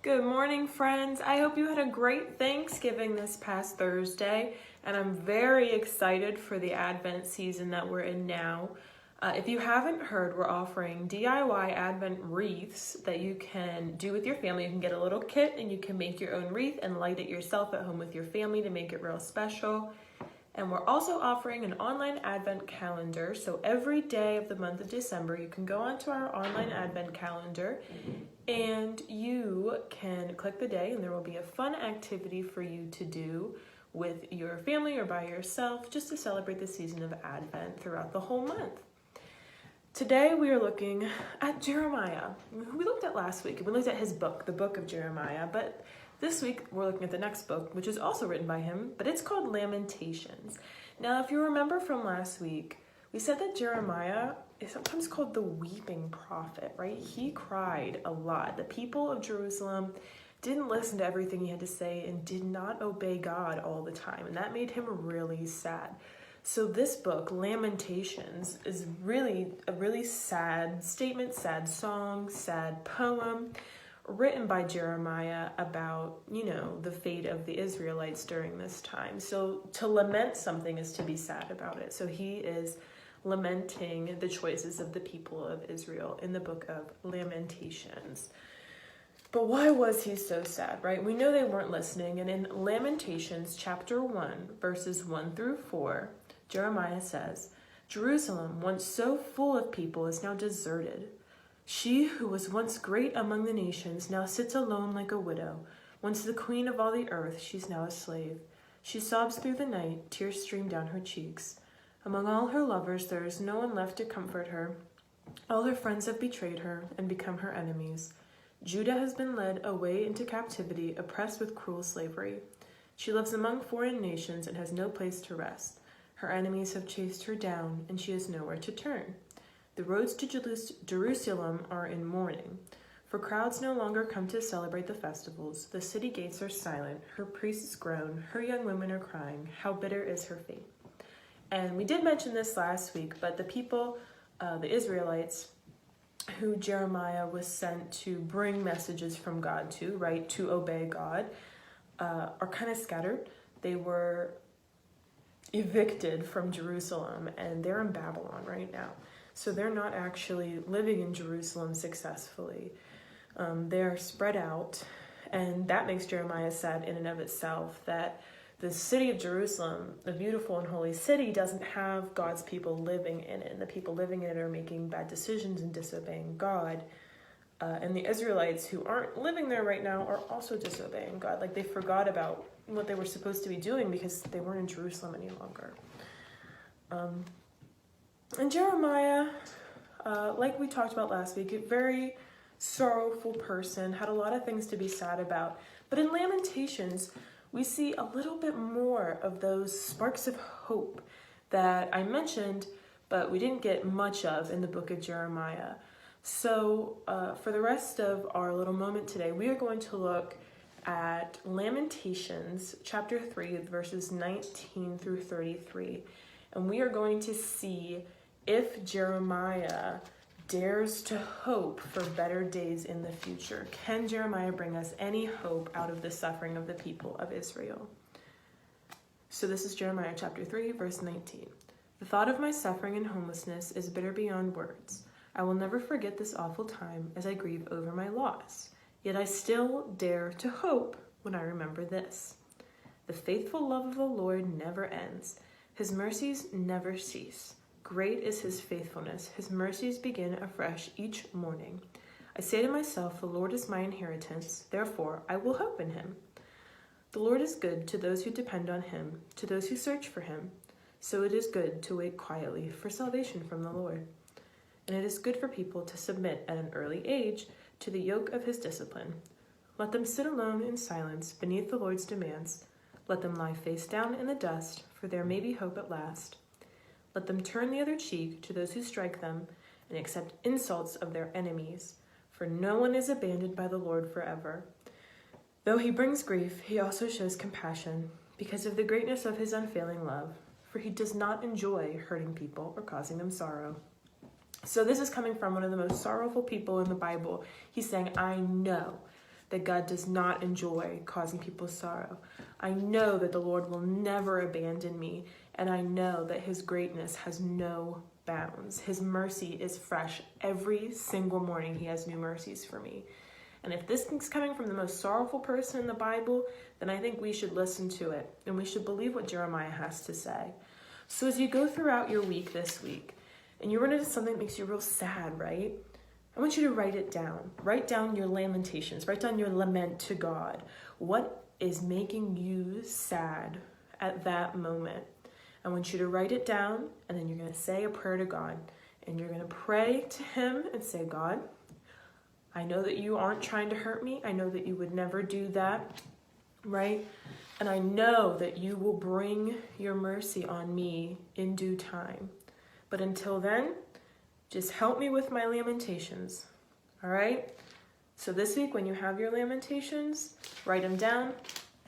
Good morning, friends. I hope you had a great Thanksgiving this past Thursday, and I'm very excited for the Advent season that we're in now. If you haven't heard, we're offering DIY Advent wreaths that you can do with your family. You can get a little kit and you can make your own wreath and light it yourself at home with your family to make it real special. And we're also offering an online Advent calendar. So every day of the month of December, you can go onto our online Advent calendar and you can click the day and there will be a fun activity for you to do with your family or by yourself just to celebrate the season of Advent throughout the whole month. Today we are looking at Jeremiah, who we looked at last week. We looked at his book, the book of Jeremiah, but this week we're looking at the next book, which is also written by him, but it's called Lamentations. Now, if you remember from last week, we said that Jeremiah is sometimes called the weeping prophet, right? He cried a lot. The people of Jerusalem didn't listen to everything he had to say and did not obey God all the time, and that made him really sad. So this book, Lamentations, is really a really sad statement, sad song, sad poem written by Jeremiah about, the fate of the Israelites during this time. So to lament something is to be sad about it. So he is lamenting the choices of the people of Israel in the book of Lamentations. But why was he so sad, right? We know they weren't listening. And in Lamentations chapter 1, verses 1 through 4, Jeremiah says, "Jerusalem, once so full of people, is now deserted. She who was once great among the nations now sits alone like a widow. Once the queen of all the earth, she's now a slave. She sobs through the night, tears stream down her cheeks. Among all her lovers, there is no one left to comfort her. All her friends have betrayed her and become her enemies. Judah has been led away into captivity, oppressed with cruel slavery. She lives among foreign nations and has no place to rest. Her enemies have chased her down, and she has nowhere to turn. The roads to Jerusalem are in mourning, for crowds no longer come to celebrate the festivals. The city gates are silent, her priests groan, her young women are crying. How bitter is her fate." And we did mention this last week, but the people, the Israelites, who Jeremiah was sent to bring messages from God to, right, to obey God, are kind of scattered. They were evicted from Jerusalem, and they're in Babylon right now. So they're not actually living in Jerusalem successfully. They're spread out, and that makes Jeremiah sad in and of itself, that the city of Jerusalem, the beautiful and holy city, doesn't have God's people living in it. And the people living in it are making bad decisions and disobeying God. And the Israelites who aren't living there right now are also disobeying God. Like, they forgot about what they were supposed to be doing because they weren't in Jerusalem any longer. And Jeremiah, like we talked about last week, a very sorrowful person, had a lot of things to be sad about. But in Lamentations, we see a little bit more of those sparks of hope that I mentioned, but we didn't get much of in the book of Jeremiah. So for the rest of our little moment today, we are going to look at Lamentations chapter 3, verses 19 through 33. And we are going to see if Jeremiah dares to hope for better days in the future. Can Jeremiah bring us any hope out of the suffering of the people of Israel? So this is Jeremiah chapter 3, verse 19. "The thought of my suffering and homelessness is bitter beyond words. I will never forget this awful time as I grieve over my loss. Yet I still dare to hope when I remember this. The faithful love of the Lord never ends. His mercies never cease. Great is his faithfulness. His mercies begin afresh each morning. I say to myself, the Lord is my inheritance. Therefore, I will hope in him. The Lord is good to those who depend on him, to those who search for him. So it is good to wait quietly for salvation from the Lord. And it is good for people to submit at an early age to the yoke of his discipline. Let them sit alone in silence beneath the Lord's demands. Let them lie face down in the dust, for there may be hope at last. Let them turn the other cheek to those who strike them and accept insults of their enemies, for no one is abandoned by the Lord forever. Though he brings grief, he also shows compassion because of the greatness of his unfailing love, for he does not enjoy hurting people or causing them sorrow." So this is coming from one of the most sorrowful people in the Bible. He's saying, I know that God does not enjoy causing people sorrow. I know that the Lord will never abandon me, and I know that his greatness has no bounds. His mercy is fresh every single morning. He has new mercies for me. And if this thing's coming from the most sorrowful person in the Bible, then I think we should listen to it, and we should believe what Jeremiah has to say. So as you go throughout your week this week, and you run into something that makes you real sad, right? I want you to write it down. Write down your lamentations. Write down your lament to God. What is making you sad at that moment? I want you to write it down, and then you're going to say a prayer to God. And you're going to pray to him and say, God, I know that you aren't trying to hurt me. I know that you would never do that, right? And I know that you will bring your mercy on me in due time. But until then, just help me with my lamentations, all right? So this week, when you have your lamentations, write them down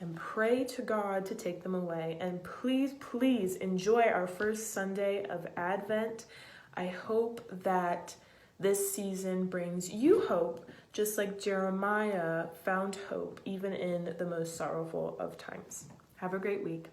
and pray to God to take them away. And please, please enjoy our first Sunday of Advent. I hope that this season brings you hope, just like Jeremiah found hope even in the most sorrowful of times. Have a great week.